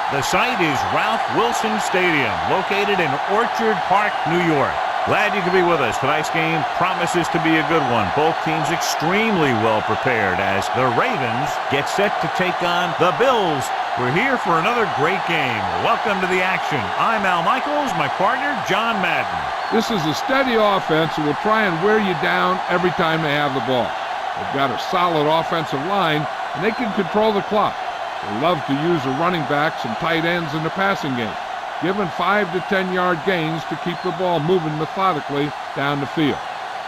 The site is Ralph Wilson Stadium, located in Orchard Park, New York. Glad you could be with us. Tonight's game promises to be a good one. Both teams extremely well prepared as the Ravens get set to take on the Bills. We're here for another great game. Welcome to the action. I'm Al Michaels, my partner, John Madden. This is a steady offense that will try and wear you down every time they have the ball. They've got a solid offensive line, and they can control the clock. They love to use the running backs and tight ends in the passing game, giving 5 to 10 yard gains to keep the ball moving methodically down the field.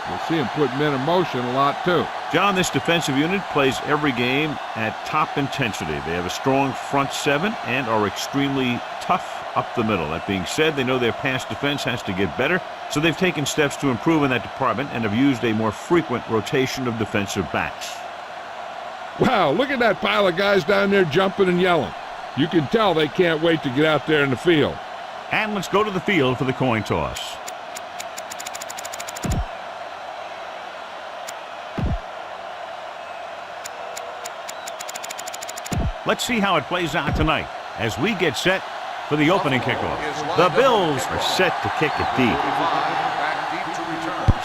You'll see them put men in motion a lot too. John, this defensive unit plays every game at top intensity. They have a strong front seven and are extremely tough up the middle. That being said, they know their pass defense has to get better, so they've taken steps to improve in that department and have used a more frequent rotation of defensive backs. Wow, look at that pile of guys down there jumping and yelling. You can tell they can't wait to get out there in the field. And let's go to the field for the coin toss. Let's see how it plays out tonight as we get set for the opening kickoff. The Bills are set to kick it deep.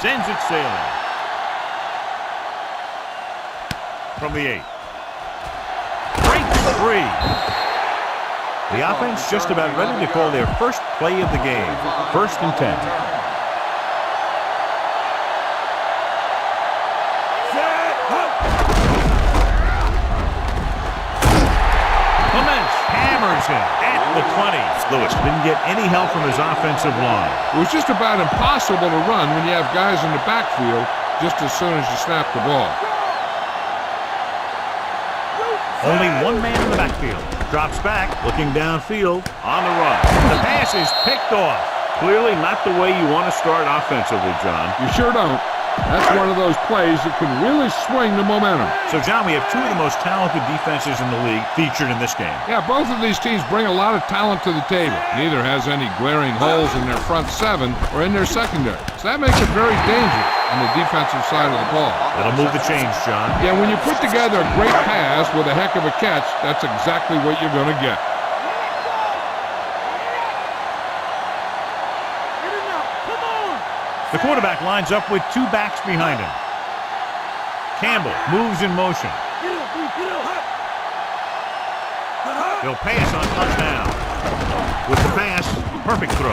Sends it sailing. From the 8. Breaks free. The offense just about ready to call their first play of the game. 1st and 10. Clements hammers him at the 20. Lewis didn't get any help from his offensive line. It was just about impossible to run when you have guys in the backfield just as soon as you snap the ball. Only one man in the backfield. Drops back, looking downfield, on the run. The pass is picked off. Clearly not the way you want to start offensively, John. You sure don't. That's one of those plays that can really swing the momentum. So, John, we have two of the most talented defenses in the league featured in this game. Yeah, both of these teams bring a lot of talent to the table. Neither has any glaring holes in their front seven or in their secondary. So that makes it very dangerous on the defensive side of the ball. That'll move the chains, John. Yeah, when you put together a great pass with a heck of a catch, that's exactly what you're going to get. The quarterback lines up with 2 backs behind him. Campbell moves in motion. He'll pass on touchdown. With the pass, perfect throw.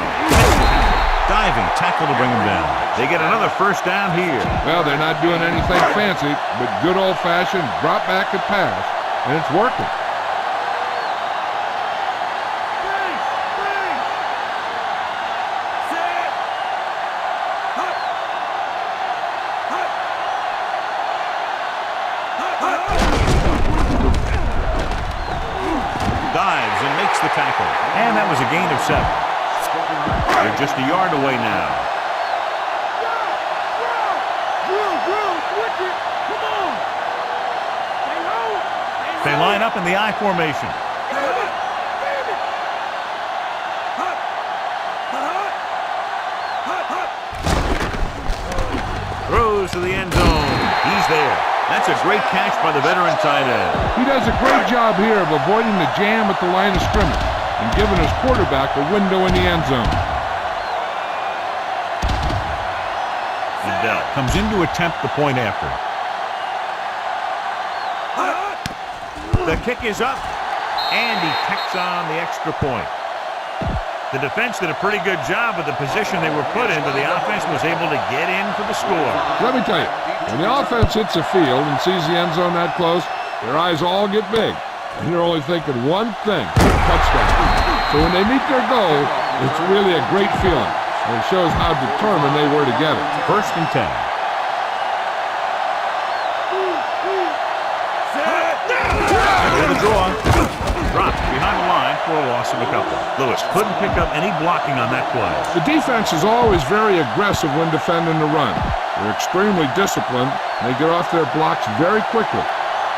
Diving tackle to bring him down. They get another 1st down here. Well, they're not doing anything fancy, but good old-fashioned drop back and pass, and it's working. Dives and makes the tackle. And that was a gain of 7. They're just a yard away now. They line up in the I formation. Throws to the end zone. He's there. That's a great catch by the veteran tight end. He does a great job here of avoiding the jam at the line of scrimmage and giving his quarterback a window in the end zone. Liddell comes in to attempt the point after. The kick is up, and he tacks on the extra point. The defense did a pretty good job with the position they were put in, but the offense was able to get in for the score. Let me tell you, when the offense hits the field and sees the end zone that close, their eyes all get big, and they're only thinking one thing: touchdown. So when they meet their goal, it's really a great feeling, and it shows how determined they were to get it. 1st and 10. The draw. Dropped behind the line for a loss of a couple. Lewis couldn't pick up any blocking on that play. The defense is always very aggressive when defending the run. They're extremely disciplined, and they get off their blocks very quickly.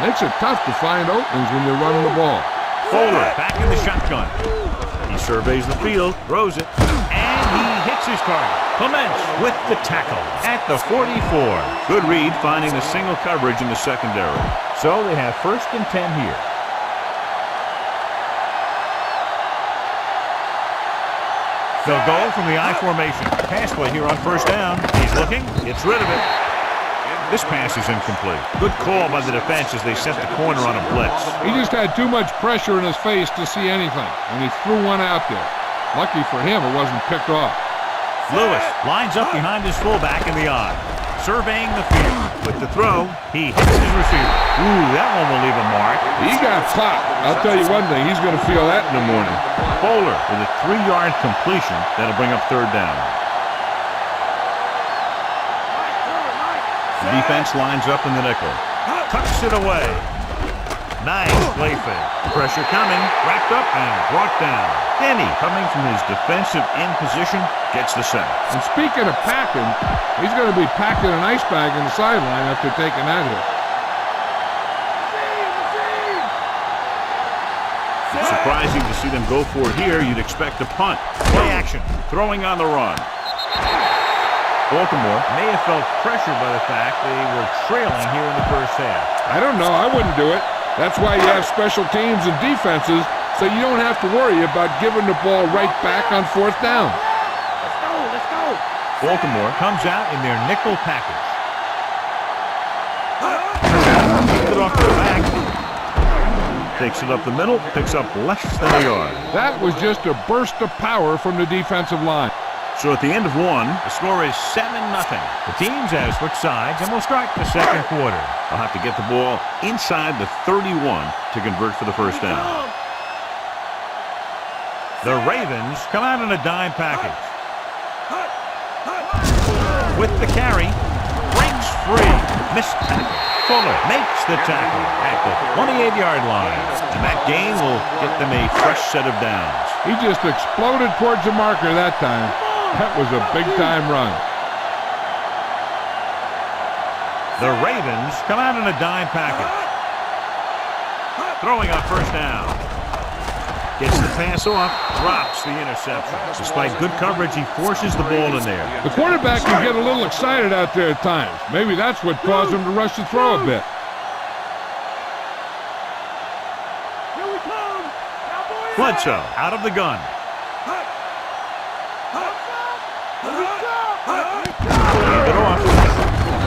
Makes it tough to find openings when you're running the ball. Fuller back in the shotgun. He surveys the field, throws it, and he hits his target. Clements with the tackle at the 44. Good read finding the single coverage in the secondary. So they have 1st and 10 here. They'll go from the I formation. Pass play here on first down. He's looking. Gets rid of it. This pass is incomplete. Good call by the defense as they set the corner on a blitz. He just had too much pressure in his face to see anything, and he threw one out there. Lucky for him, it wasn't picked off. Lewis lines up behind his fullback in the I. Surveying the field. With the throw, he hits his receiver. Ooh, that one will leave a mark. He got popped. I'll tell you one thing, he's going to feel that in the morning. Bowler with a 3-yard completion. That'll bring up third down. The defense lines up in the nickel. Tucks it away. Nice play fake. Pressure coming. Wrapped up and brought down. Denny, coming from his defensive end position, gets the sack. And speaking of packing, he's going to be packing an ice bag in the sideline after taking that hit. Surprising to see them go for it here. You'd expect a punt. Play action. Throwing on the run. Baltimore may have felt pressured by the fact they were trailing here in the first half. I don't know. I wouldn't do it. That's why you have special teams and defenses, so you don't have to worry about giving the ball right back on fourth down. Let's go. Baltimore comes out in their nickel package. Takes it off the back. Takes it up the middle. Picks up less than a yard. That was just a burst of power from the defensive line. So at the end of one, the score is 7-0. The teams have switched sides, and we'll start the second quarter. They'll have to get the ball inside the 31 to convert for the first down. The Ravens come out in a dime package. With the carry, breaks free. Missed tackle. Fuller makes the tackle at the 28-yard line. And that gain will get them a fresh set of downs. He just exploded towards the marker that time. That was a big-time run. The Ravens come out in a dime package. Throwing on first down. Gets the pass off, drops the interception. Despite good coverage, he forces the ball in there. The quarterback can get a little excited out there at times. Maybe that's what caused him to rush the throw a bit. Here we come. Cowboys. Bledsoe out of the gun. Hand it off.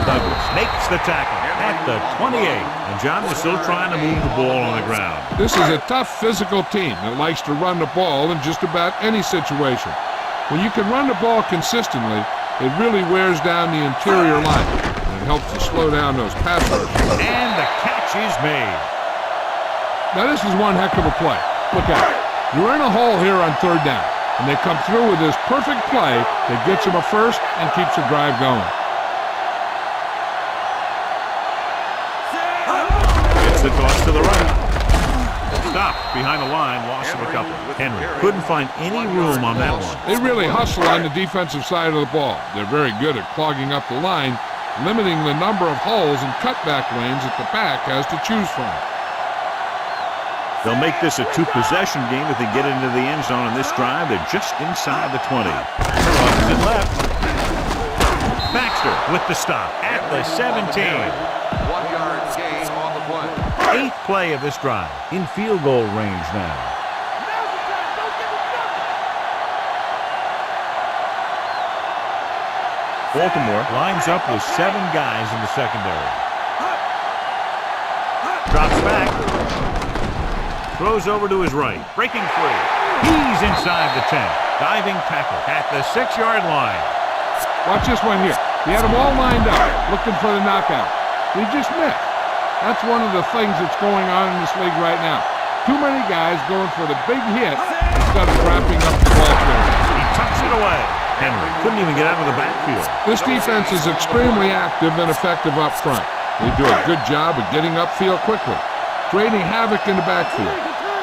Douglas makes the tackle at the 28. And John was still trying to move the ball on the ground. This is a tough physical team that likes to run the ball in just about any situation. When you can run the ball consistently, it really wears down the interior line, and it helps to slow down those pass rushes. And the catch is made. Now this is one heck of a play. Look at it. You're in a hole here on third down, and they come through with this perfect play that gets them a first and keeps the drive going. Gets the toss to the right. Stopped behind the line, loss of a couple. Henry couldn't find any room on that one. They really hustle on the defensive side of the ball. They're very good at clogging up the line, limiting the number of holes and cutback lanes that the back has to choose from. They'll make this a 2-possession game if they get into the end zone on this drive. They're just inside the 20. Opposite left. Baxter with the stop at the 17. 1-yard gain on the play. 8th play of this drive. In field goal range now. Now's the time. Don't give him nothing. Baltimore lines up with 7 guys in the secondary. Drops back. Throws over to his right. Breaking free. He's inside the 10. Diving tackle at the 6-yard line. Watch this one here. He had them all lined up, looking for the knockout. He just missed. That's one of the things that's going on in this league right now. Too many guys going for the big hit instead of wrapping up the ball carrier. He tucks it away. Henry couldn't even get out of the backfield. This defense is extremely active and effective up front. They do a good job of getting upfield quickly, creating havoc in the backfield.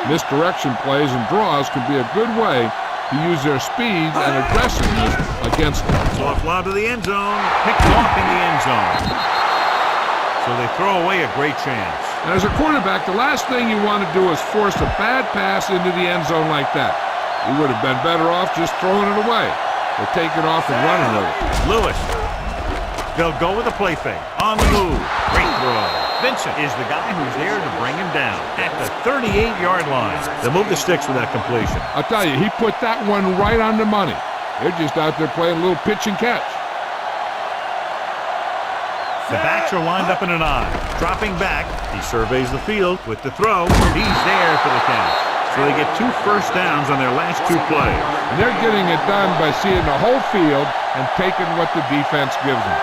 Misdirection plays and draws can be a good way to use their speed and aggressiveness against them. Soft lob to the end zone. Picked off in the end zone. So they throw away a great chance. And as a quarterback, the last thing you want to do is force a bad pass into the end zone like that. You would have been better off just throwing it away or taking off and running with it. Lewis. They'll go with a play fake. On the move. Great throw. Vincent is the guy who's there to bring him down at the 38-yard line. They'll move the sticks with that completion. I'll tell you, he put that one right on the money. They're just out there playing a little pitch and catch. The backs are lined up in an I. Dropping back, he surveys the field with the throw. He's there for the catch. So they get 2 first downs on their last 2 plays. And they're getting it done by seeing the whole field and taking what the defense gives them.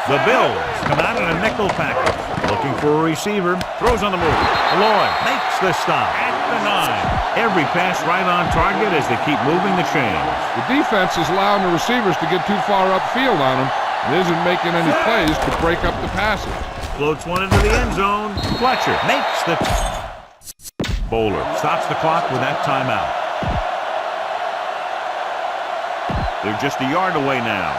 The Bills come out in a nickel package. Looking for a receiver. Throws on the move. Lloyd makes the stop at the 9. Every pass right on target as they keep moving the chains. The defense is allowing the receivers to get too far upfield on them and isn't making any plays to break up the passes. Floats one into the end zone. Fletcher makes the... Bowler stops the clock with that timeout. They're just a yard away now.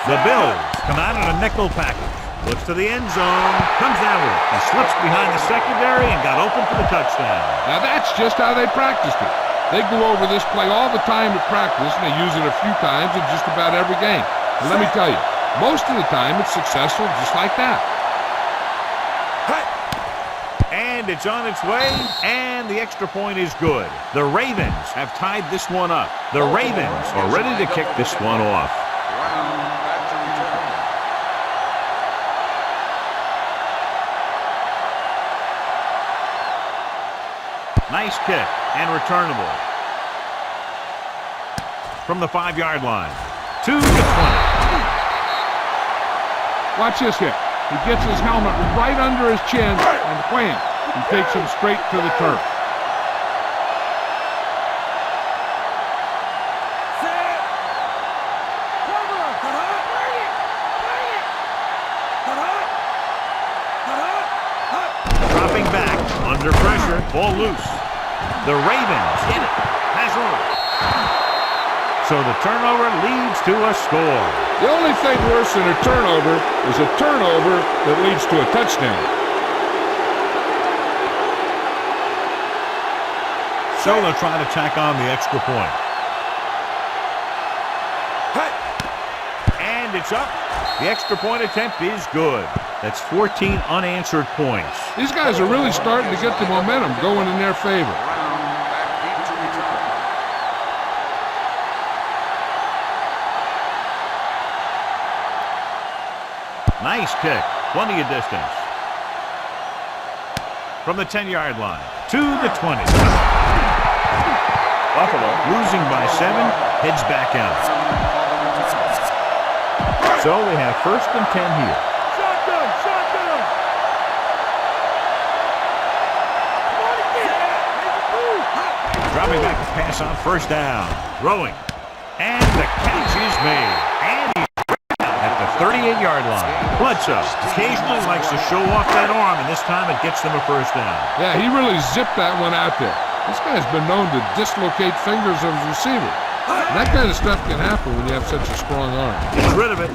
The Bills come out in a nickel package. Looks to the end zone. Comes down with it. He slips behind the secondary and got open for the touchdown. Now that's just how they practiced it. They go over this play all the time at practice, and they use it a few times in just about every game. And let me tell you, most of the time it's successful just like that. And it's on its way, and the extra point is good. The Ravens have tied this one up. The Ravens are ready to kick this one off. Nice kick and returnable. From the 5-yard line. 2 to 20. Watch this hit. He gets his helmet right under his chin, and wham, he takes him straight to the turf. Dropping back, under pressure, ball loose. The Ravens hit it. Has room. So the turnover leads to a score. The only thing worse than a turnover is a turnover that leads to a touchdown. So they'll try to tack on the extra point. And it's up. The extra point attempt is good. That's 14 unanswered points. These guys are really starting to get the momentum going in their favor. Nice kick. Plenty of distance. From the 10-yard line. 2 to 20. Buffalo, losing by 7, heads back out. So they have 1st and 10 here. Shotgun, shotgun. Come on again. Dropping back to pass on 1st down. Throwing. And the catch is made. And he's at the 38-yard line. Bledsoe occasionally likes to show off that arm, and this time it gets them a 1st down. Yeah, he really zipped that one out there. This guy's been known to dislocate fingers of his receiver. And that kind of stuff can happen when you have such a strong arm. Gets rid of it.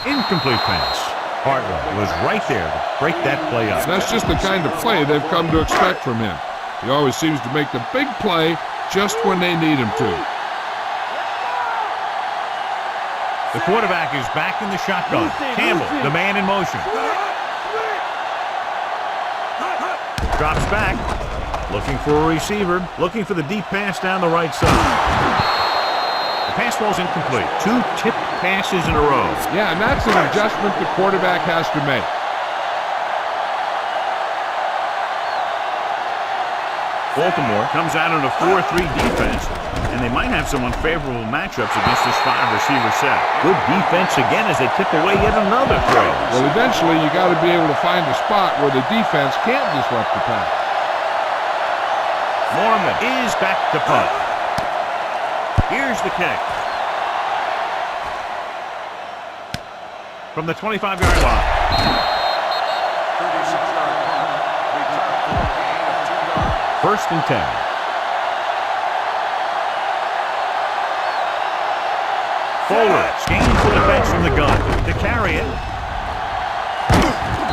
Incomplete pass. Hartwell was right there to break that play up. That's just the kind of play they've come to expect from him. He always seems to make the big play just when they need him to. The quarterback is back in the shotgun. Campbell, the man in motion. Drops back. Looking for a receiver. Looking for the deep pass down the right side. The pass ball's incomplete. 2 tipped passes in a row. Yeah, and that's an adjustment the quarterback has to make. Baltimore comes out in a 4-3 defense, and they might have some unfavorable matchups against this 5-receiver set. Good defense again as they tip away yet another throw. Well, eventually you got to be able to find a spot where the defense can't disrupt the pass. Mormon is back to punt. Here's the kick. From the 25-yard line. 36-yard punt. Return for a gain of 2 yards. 1st and 10. Fuller gains the defense from the gun to carry it.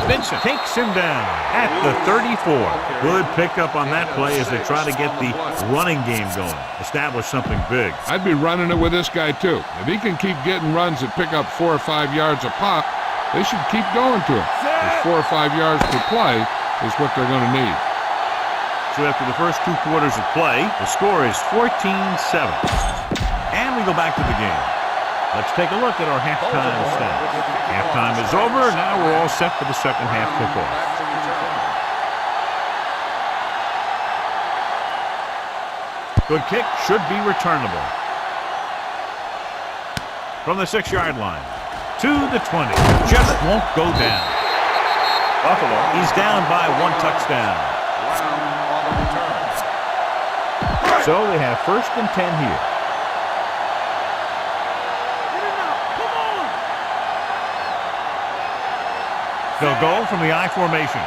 Vincent takes him down at the 34. Good pickup on that play as they try to get the running game going. Establish something big. I'd be running it with this guy too. If he can keep getting runs that pick up 4 or 5 yards a pop, they should keep going to him. Because 4 or 5 yards per play is what they're going to need. So after the first 2 quarters of play, the score is 14-7. And we go back to the game. Let's take a look at our halftime stats. Halftime is over. Now we're all set for the second half kickoff. Good kick, should be returnable. From the 6-yard line to the 20. Just won't go down. Buffalo. He's down by 1 touchdown. So they have 1st and 10 here. They'll go from the I formation.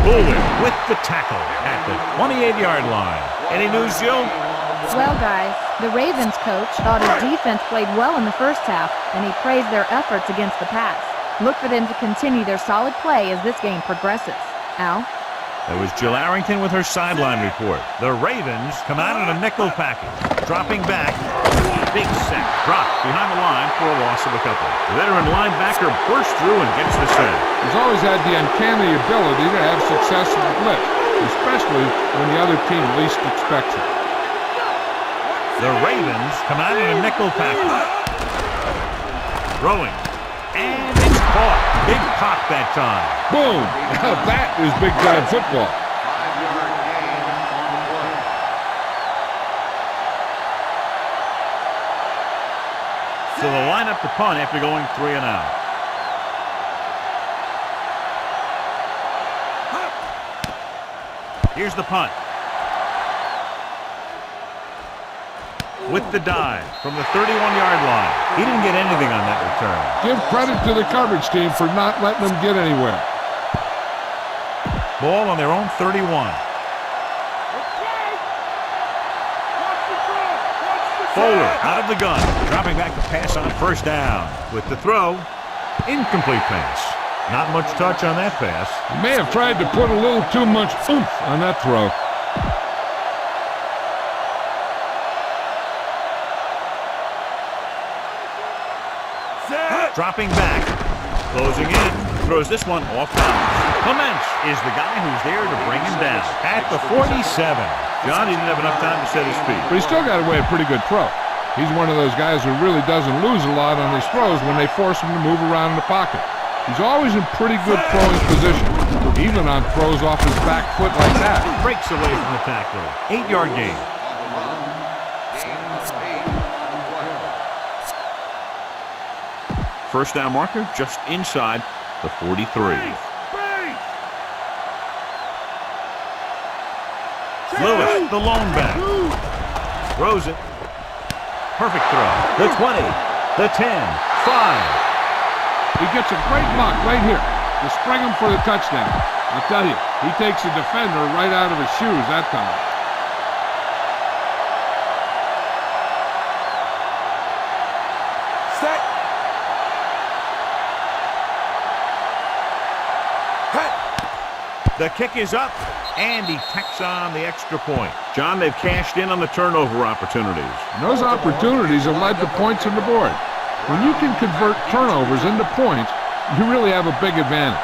Bullard with the tackle at the 28-yard line. Any news, Jill? Well, guys, the Ravens coach thought his defense played well in the first half, and he praised their efforts against the pass. Look for them to continue their solid play as this game progresses. Al? That was Jill Arrington with her sideline report. The Ravens come out in a nickel package. Dropping back. Big sack. Dropped behind the line for a loss of a couple. The veteran linebacker bursts through and gets the sack. He's always had the uncanny ability to have success with the blitz, especially when the other team least expects it. The Ravens come out in a nickel package. Throwing. And it's caught. Big pop that time. Boom! Now that is big-time football. 5-yard gain on the play. So they'll line up the punt after going 3 and out. Here's the punt. With the dive from the 31-yard line. He didn't get anything on that return. Give credit to the coverage team for not letting them get anywhere. Ball on their own 31. Forward, out of the gun. Dropping back to pass on 1st down. With the throw, incomplete pass. Not much touch on that pass. He may have tried to put a little too much oomph on that throw. Dropping back, closing in, throws this one off bounds. Clements is the guy who's there to bring him down at the 47. John, he didn't have enough time to set his feet. But he still got away a pretty good throw. He's one of those guys who really doesn't lose a lot on his throws when they force him to move around in the pocket. He's always in pretty good throwing position, even on throws off his back foot like that. Breaks away from the tackler. 8-yard gain. First down marker just inside the 43. Lewis, the lone back. Throws it. Perfect throw. The 20, the 10, 5. He gets a great block right here to spring him for the touchdown. I'll tell you, he takes the defender right out of his shoes that time. The kick is up, and he tacks on the extra point. John, they've cashed in on the turnover opportunities. And those opportunities have led to points on the board. When you can convert turnovers into points, you really have a big advantage.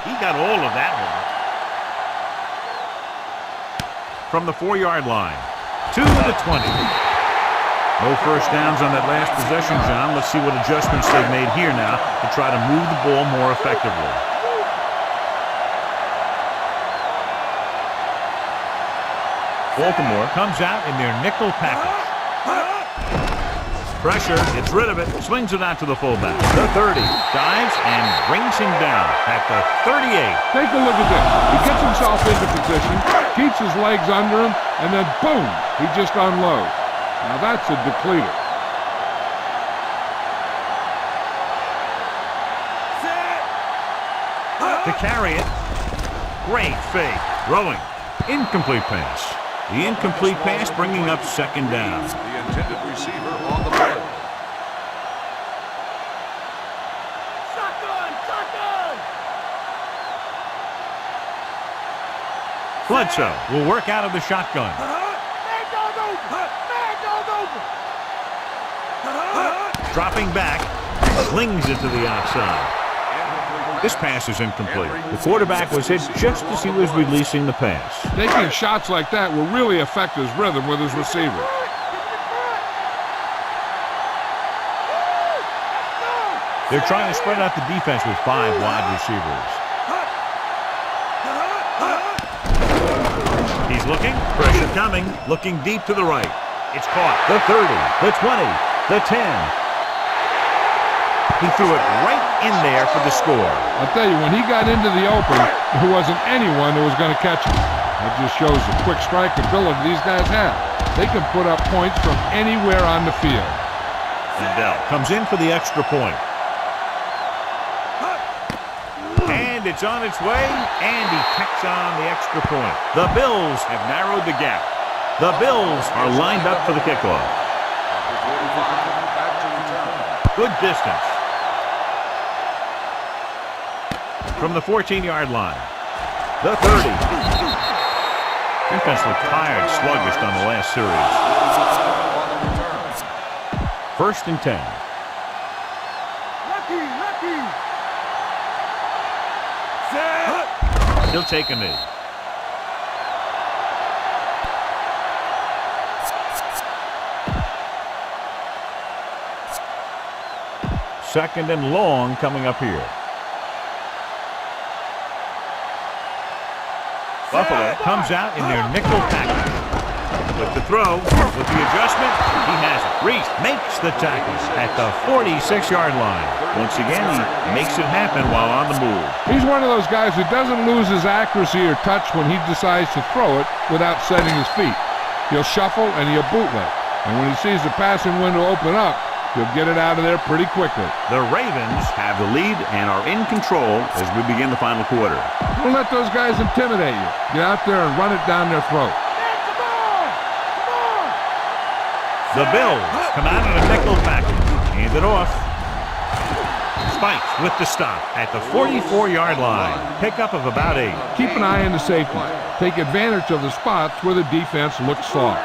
He got all of that one. From the 4-yard line to the 20. No first downs on that last possession, John. Let's see what adjustments they've made here now to try to move the ball more effectively. Baltimore comes out in their nickel package. Pressure, gets rid of it, swings it out to the fullback. The 30, dives and brings him down at the 38. Take a look at this. He gets himself into position, keeps his legs under him, and then boom, he just unloads. Now that's a depleter. To carry it. Great fake. Throwing. Incomplete pass. The incomplete pass bringing up 2nd down. The intended receiver on the play. Bledsoe will work out of the shotgun. Dropping back, slings it to the outside. This pass is incomplete. The quarterback was hit just as he was releasing the pass. Taking shots like that will really affect his rhythm with his receiver. They're trying to spread out the defense with 5 wide receivers. He's looking, pressure coming, looking deep to the right. It's caught. The 30, the 20, the 10. He threw it right in there for the score. I'll tell you, when he got into the open, there wasn't anyone who was going to catch him. That just shows the quick strike ability these guys have. They can put up points from anywhere on the field. Lindell comes in for the extra point. And it's on its way, and he tacks on the extra point. The Bills have narrowed the gap. The Bills are lined up for the kickoff. Good distance. From the 14-yard line. The 30. Defense looked tired, sluggish on the last series. 1st and 10. He'll take a knee. Second and long coming up here. Buffalo comes out in their nickel package. With the throw, with the adjustment, he has it. Reese makes the tackle at the 46-yard line. Once again, he makes it happen while on the move. He's one of those guys who doesn't lose his accuracy or touch when he decides to throw it without setting his feet. He'll shuffle and he'll bootleg. And when he sees the passing window open up, he'll get it out of there pretty quickly. The Ravens have the lead and are in control as we begin the final quarter. Don't let those guys intimidate you. Get out there and run it down their throat. The Bills come out in a nickel package. Hand it off. Spikes with the stop at the 44-yard line. Pickup of about 8. Keep an eye on the safety. Take advantage of the spots where the defense looks soft.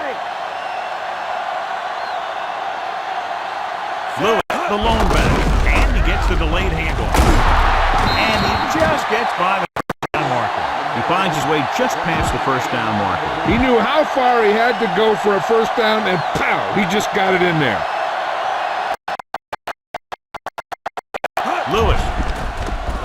Lewis, the lone back, and he gets the delayed handoff. And he just gets by the first down marker. He finds his way just past the first down marker. He knew how far he had to go for a first down, and pow, he just got it in there. Lewis,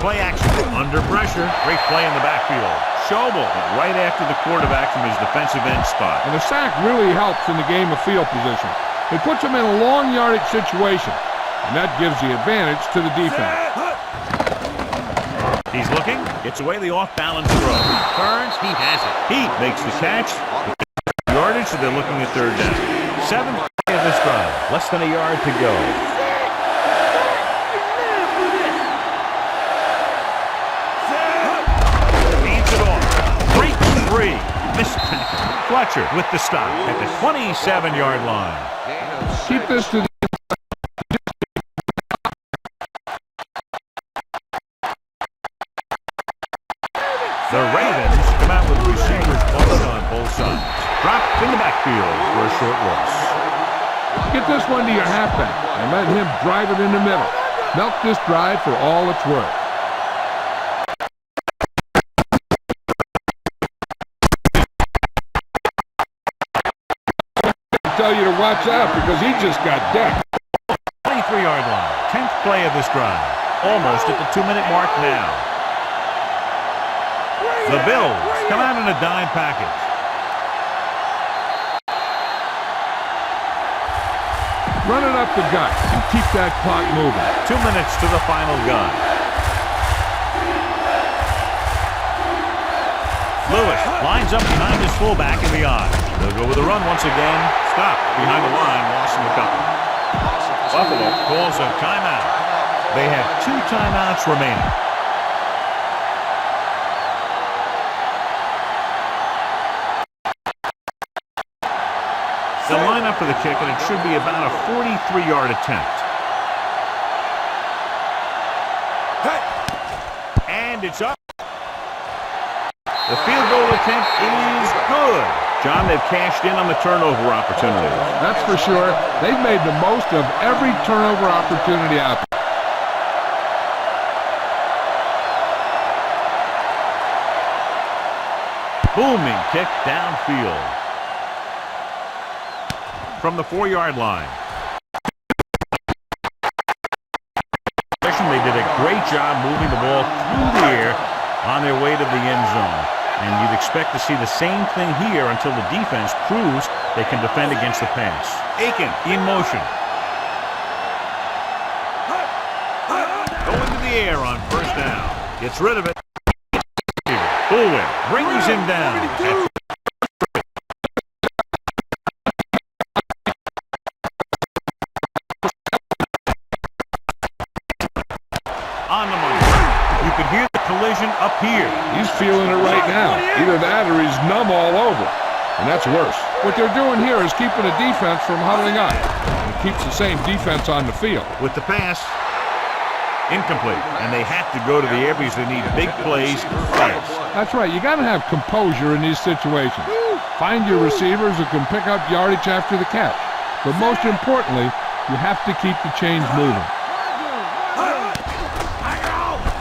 play action, under pressure, great play in the backfield. Schobel right after the quarterback from his defensive end spot. And the sack really helps in the game of field position. It puts him in a long yardage situation, and that gives the advantage to the defense. He's looking, gets away the off-balance throw. Turns, he has it. He makes the catch. Yardage, so they're looking at 3rd down. 7th play of this drive, less than a yard to go. Feeds it off. Breaks free. Missed tackle. Fletcher with the stop at the 27-yard line. Keep this to the The Ravens come out with receivers close on both sides. Dropped in the backfield for a short loss. Get this one to your halfback and let him drive it in the middle. Milk this drive for all it's worth. I tell you to watch out because he just got decked. 23-yard line. 10th play of this drive. Almost at the 2-minute mark now. The Bills come out in a dime package. Run it up the gut and keep that clock moving. 2 minutes to the final gun. Lewis lines up behind his fullback in the eye. They'll go with a run once again. Stop behind the line, lost in the couple. Buffalo calls a timeout. They have 2 timeouts remaining. They'll line up for the kick, and it should be about a 43-yard attempt. And it's up. The field goal attempt is good. John, they've cashed in on the turnover opportunity. That's for sure. They've made the most of every turnover opportunity out there. Booming kick downfield. From the 4-yard line. They did a great job moving the ball through the air on their way to the end zone. And you'd expect to see the same thing here until the defense proves they can defend against the pass. Aiken in motion. Going to the air on first down. Gets rid of it. Bowen brings him down. On the money. You could hear the collision up here. He's feeling it right now. Either that or he's numb all over. And that's worse. What they're doing here is keeping the defense from huddling up. It keeps the same defense on the field. With the pass, incomplete. And they have to go to the air because they need big plays fast. That's right. You got to have composure in these situations. Find your receivers who can pick up yardage after the catch. But most importantly, you have to keep the chains moving.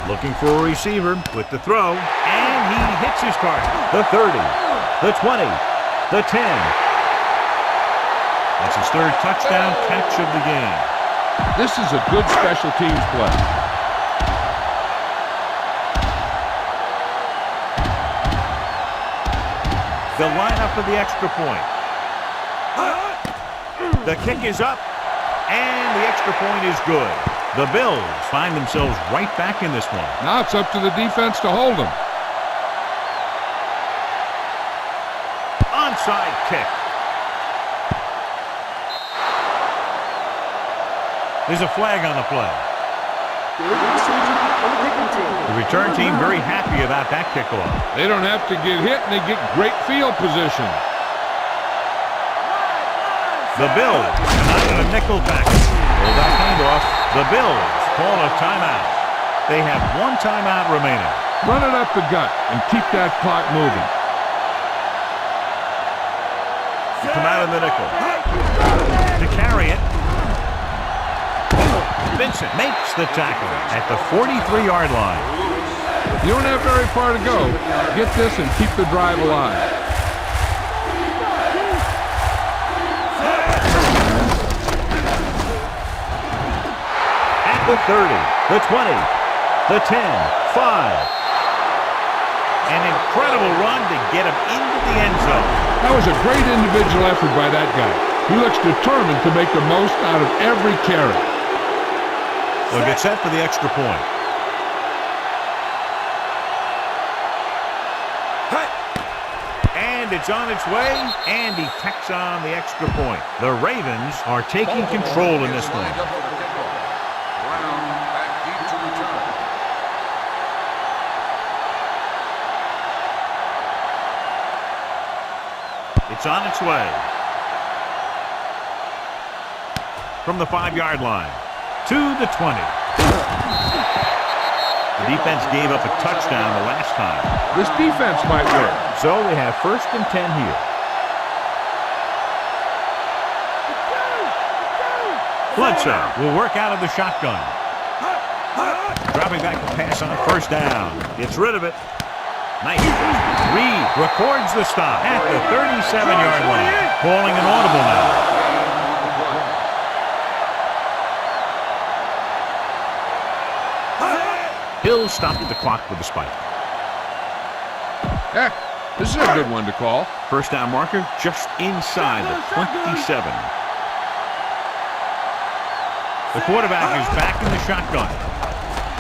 Looking for a receiver with the throw, and he hits his target. The 30, the 20, the 10. That's his third touchdown catch of the game. This is a good special teams play. They'll line up for the extra point. The kick is up, and the extra point is good. The Bills find themselves right back in this one. Now it's up to the defense to hold them. Onside kick. There's a flag on the play. The return team very happy about that kickoff. They don't have to get hit, and they get great field position. The Bills tonight in a nickel package. Pull that handoff. The Bills call a timeout. They have one timeout remaining. Run it up the gut and keep that clock moving. Come out in the nickel. To carry it. Vincent makes the tackle at the 43-yard line. You don't have very far to go. Get this and keep the drive alive. The 30, the 20, the 10, 5. An incredible run to get him into the end zone. That was a great individual effort by that guy. He looks determined to make the most out of every carry. They'll get set for the extra point. And it's on its way, and he tacks on the extra point. The Ravens are taking control in this one. It's on its way. From the 5-yard line to the 20. The defense gave up a touchdown the last time. This defense might work. So they have 1st and 10 here. Bledsoe will work out of the shotgun. Dropping back to pass on first down. Gets rid of it. Nice. Reed records the stop at the 37-yard line. Calling an audible now. Hill stopped the clock with a spike. Heck, this is a good one to call. First down marker just inside the 27. The quarterback is back in the shotgun.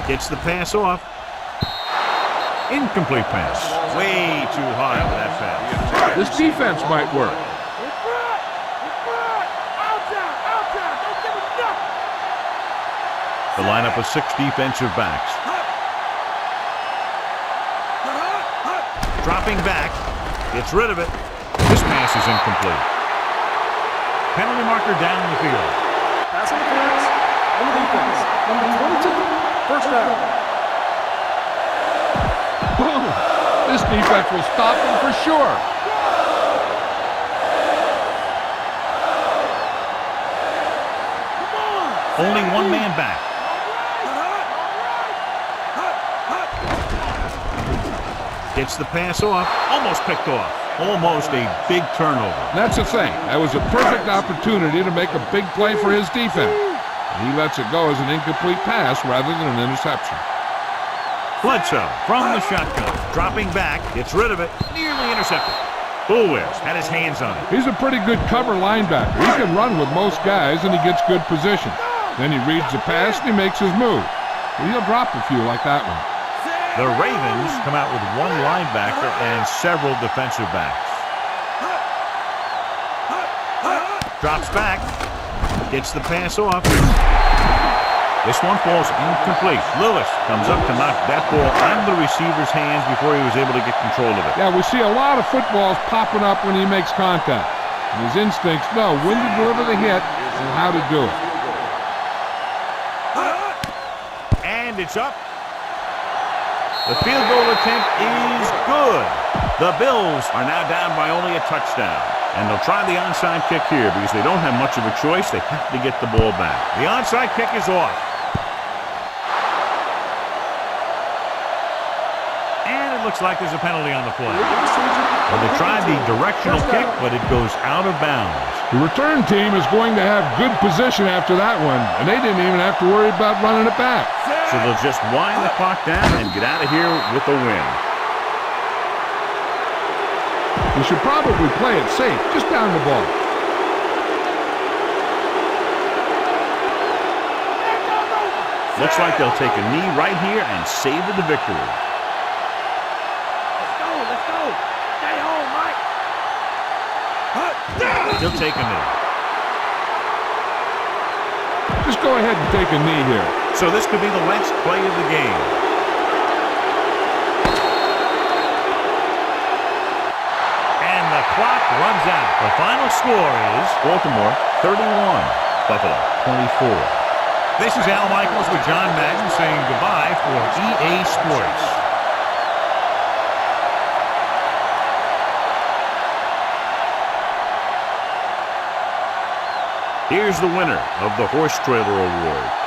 Gets the pass off. Incomplete pass. Way too high with that pass. This defense might work. The lineup of 6 defensive backs. Dropping back. Gets rid of it. This pass is incomplete. Penalty marker down the field. Pass interference on the defense. Number 22. First down. Boom! This defense will stop them for sure. Only one man back. Gets the pass off. Almost picked off. Almost a big turnover. That's the thing. That was a perfect opportunity to make a big play for his defense. And he lets it go as an incomplete pass rather than an interception. Bledsoe from the shotgun. Dropping back. Gets rid of it. Nearly intercepted. Boulware had his hands on it. He's a pretty good cover linebacker. He can run with most guys, and he gets good position. Then he reads the pass, and he makes his move. But he'll drop a few like that one. The Ravens come out with one linebacker and several defensive backs. Drops back. Gets the pass off. This one falls incomplete. Lewis comes up to knock that ball out of the receiver's hands before he was able to get control of it. Yeah, we see a lot of footballs popping up when he makes contact. And his instincts know when to deliver the hit and how to do it. And it's up. The field goal attempt is good. The Bills are now down by only a touchdown. And they'll try the onside kick here because they don't have much of a choice. They have to get the ball back. The onside kick is off. And it looks like there's a penalty on the play. Well, they tried the directional kick, but it goes out of bounds. The return team is going to have good position after that one, and they didn't even have to worry about running it back. So they'll just wind the clock down and get out of here with a win. You should probably play it safe, just down the ball. Looks like they'll take a knee right here and savor the victory. Let's go. Stay home, Mike. He'll take a knee. Just go ahead and take a knee here. So this could be the last play of the game. And the clock runs out. The final score is Baltimore 31, Buffalo 24. This is Al Michaels with John Madden saying goodbye for EA Sports. Here's the winner of the Horse Trailer Award.